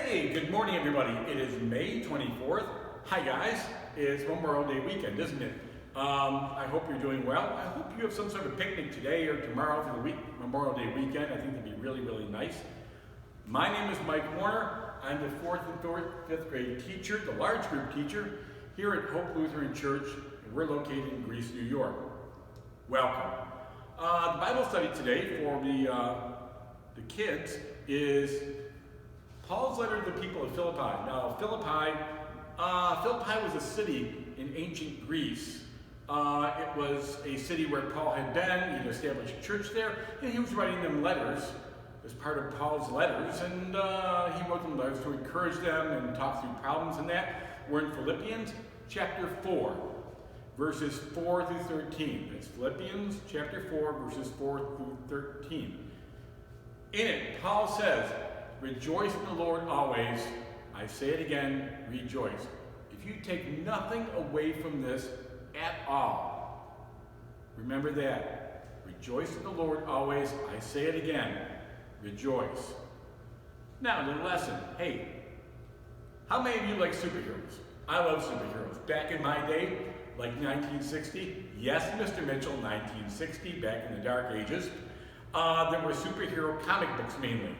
Hey, good morning everybody. It is May 24th. Hi guys, it's Memorial Day weekend, isn't it? I hope you're doing well. I hope you have some sort of picnic today or tomorrow for the Memorial Day weekend. I think that'd be really nice. My name is Mike Warner. I'm the 4th and 5th grade teacher, the large group teacher here at Hope Lutheran Church, and we're located in Greece, New York. Welcome. The Bible study today for the kids is Paul's letter to the people of Philippi. Now, Philippi was a city in ancient Greece. It was a city where Paul had been. He'd established a church there, and he was writing them letters as part of Paul's letters, and he wrote them letters to encourage them and talk through problems and that. We're in Philippians chapter 4, verses 4 through 13. That's Philippians chapter 4, verses 4 through 13. In it, Paul says, "Rejoice in the Lord always. I say it again, rejoice." If you take nothing away from this at all, remember that. Rejoice in the Lord always. I say it again, rejoice. Now, the lesson. Hey, how many of you like superheroes? I love superheroes. Back in my day, like 1960, yes, Mr. Mitchell, 1960, back in the dark ages, there were superhero comic books mainly.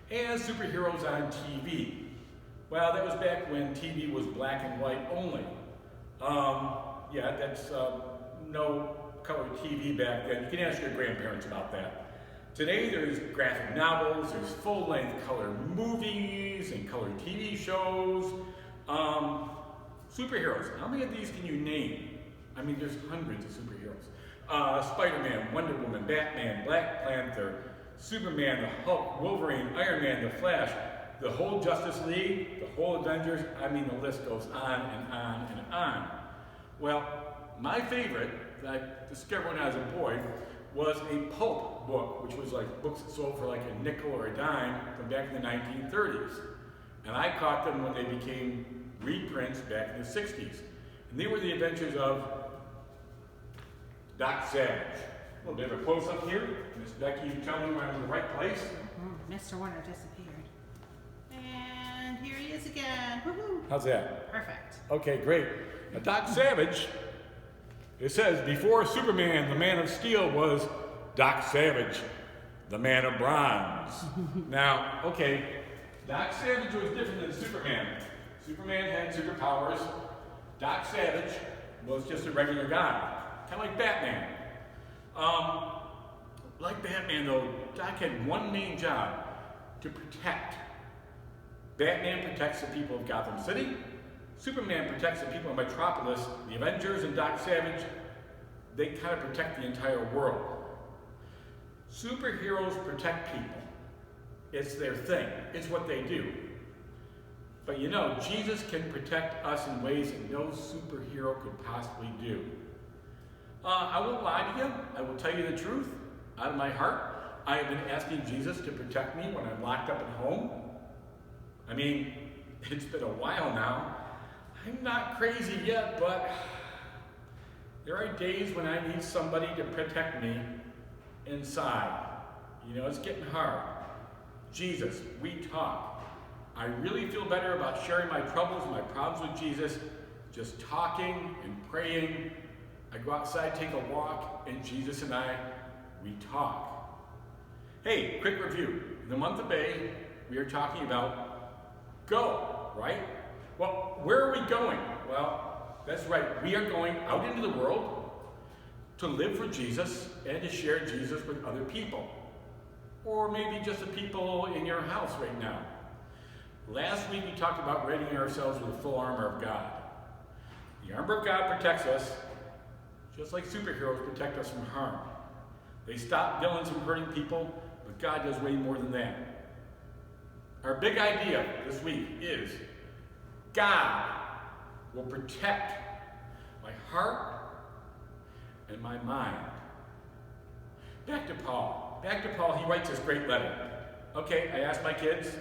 And superheroes on TV. Well, that was back when TV was black and white only. That's no color TV back then. You can ask your grandparents about that. Today there's graphic novels, there's full-length color movies and color TV shows. Superheroes, how many of these can you name? I mean, there's hundreds of superheroes. Spider-Man, Wonder Woman, Batman, Black Panther, Superman, the Hulk, Wolverine, Iron Man, the Flash, the whole Justice League, the whole Avengers. I mean, the list goes on and on and on. Well, my favorite that I discovered when I was a boy was a pulp book, which was like books that sold for like a nickel or a dime from back in the 1930s. And I caught them when they became reprints back in the 60s. And they were the adventures of Doc Savage. A little bit of a close-up here. Miss Becky, you tell me when I'm in the right place. Mr. Warner disappeared. And here he is again. Woohoo! How's that? Perfect. Okay, great. Now, Doc Savage, it says, before Superman, the Man of Steel, was Doc Savage, the Man of Bronze. Now, okay, Doc Savage was different than Superman. Superman had superpowers. Doc Savage was just a regular guy, kind of like Batman. Like Batman though, Doc had one main job: to protect. Batman protects the people of Gotham City. Superman protects the people of Metropolis. The Avengers and Doc Savage, they kind of protect the entire world. Superheroes protect people. It's their thing. It's what they do. But you know, Jesus can protect us in ways that no superhero could possibly do. I won't lie to you. I will tell you the truth. Out of my heart, I have been asking Jesus to protect me when I'm locked up at home. I mean, it's been a while now. I'm not crazy yet, but there are days when I need somebody to protect me inside. You know, it's getting hard. Jesus, we talk. I really feel better about sharing my troubles and my problems with Jesus, just talking and praying. I go outside, take a walk, and Jesus and I, we talk. Hey, quick review. In the month of May, we are talking about go, right? Well, where are we going? Well, that's right. We are going out into the world to live for Jesus and to share Jesus with other people. Or maybe just the people in your house right now. Last week, we talked about readying ourselves with the full armor of God. The armor of God protects us, just like superheroes protect us from harm. They stop villains from hurting people, but God does way more than that. Our big idea this week is God will protect my heart and my mind. Back to Paul. He writes this great letter. Okay, I asked my kids,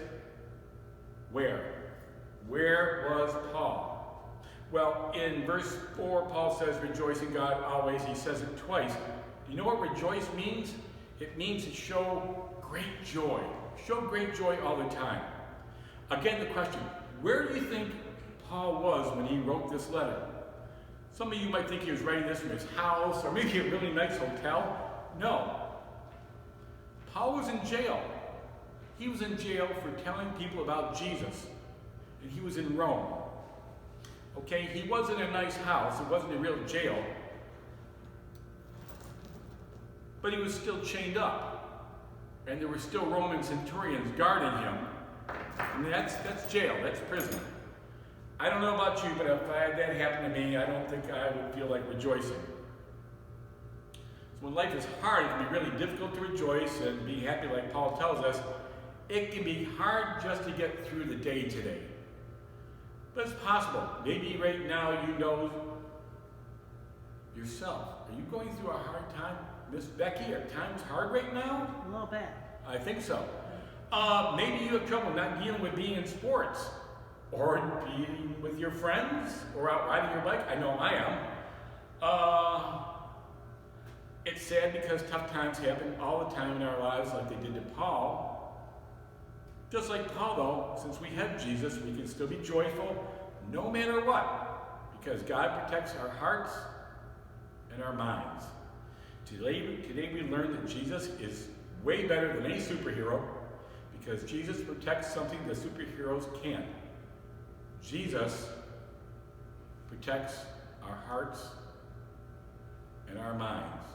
where? Where was Paul? Well, in verse 4, Paul says, rejoice in God always. He says it twice. You know what rejoice means? It means to show great joy. Show great joy all the time. Again, the question, where do you think Paul was when he wrote this letter? Some of you might think he was writing this from his house or maybe a really nice hotel. No. Paul was in jail. He was in jail for telling people about Jesus. And he was in Rome. Okay, he was in a nice house. It wasn't a real jail. But he was still chained up. And there were still Roman centurions guarding him. And that's jail, that's prison. I don't know about you, but if I had that happen to me, I don't think I would feel like rejoicing. So when life is hard, it can be really difficult to rejoice and be happy like Paul tells us. It can be hard just to get through the day today. But it's possible. Maybe right now you know yourself. Are you going through a hard time? Miss Becky, are times hard right now? A little bit. I think so. Maybe you have trouble not dealing with being in sports, or being with your friends, or out riding your bike. I know I am. It's sad because tough times happen all the time in our lives like they did to Paul. Just like Paul, though, since we have Jesus, we can still be joyful no matter what, because God protects our hearts and our minds. Today we learned that Jesus is way better than any superhero, because Jesus protects something the superheroes can't. Jesus protects our hearts and our minds.